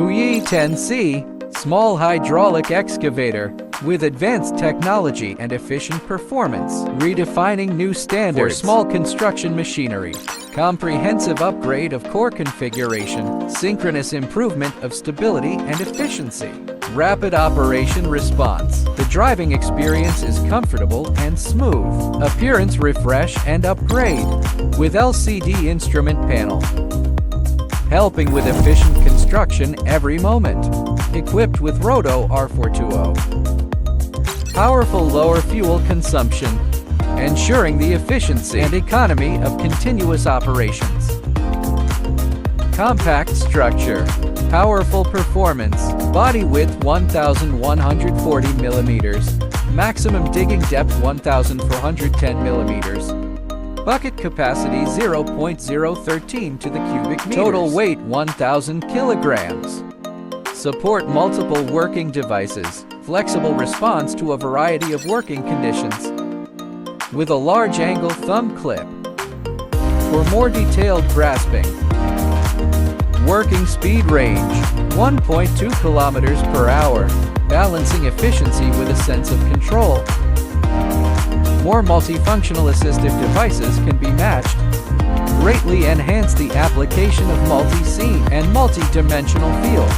HY10C, small hydraulic excavator, with advanced technology and efficient performance, redefining new standards for small construction machinery. Comprehensive upgrade of core configuration, synchronous improvement of stability and efficiency. Rapid operation response. The driving experience is comfortable and smooth. Appearance refresh and upgrade with LCD instrument panel, helping with efficient construction every moment. Equipped with Roto R420. Powerful lower fuel consumption, ensuring the efficiency and economy of continuous operations. Compact structure, powerful performance, body width 1,140 mm, maximum digging depth 1,410 mm, bucket capacity 0.013 to the cubic meters, total weight 1,000 kilograms. Support multiple working devices, flexible response to a variety of working conditions, with a large angle thumb clip. For more detailed grasping. Working speed range, 1.2 kilometers per hour, balancing efficiency with a sense of control. More multifunctional assistive devices can be matched. Greatly enhance the application of multi-scene and multi-dimensional field.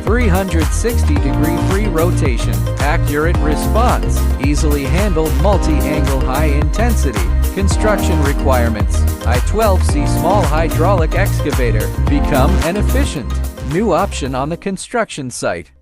360-degree free rotation, accurate response, easily handled multi-angle high-intensity. Construction requirements. HY10C small hydraulic excavator. Become an efficient new option on the construction site.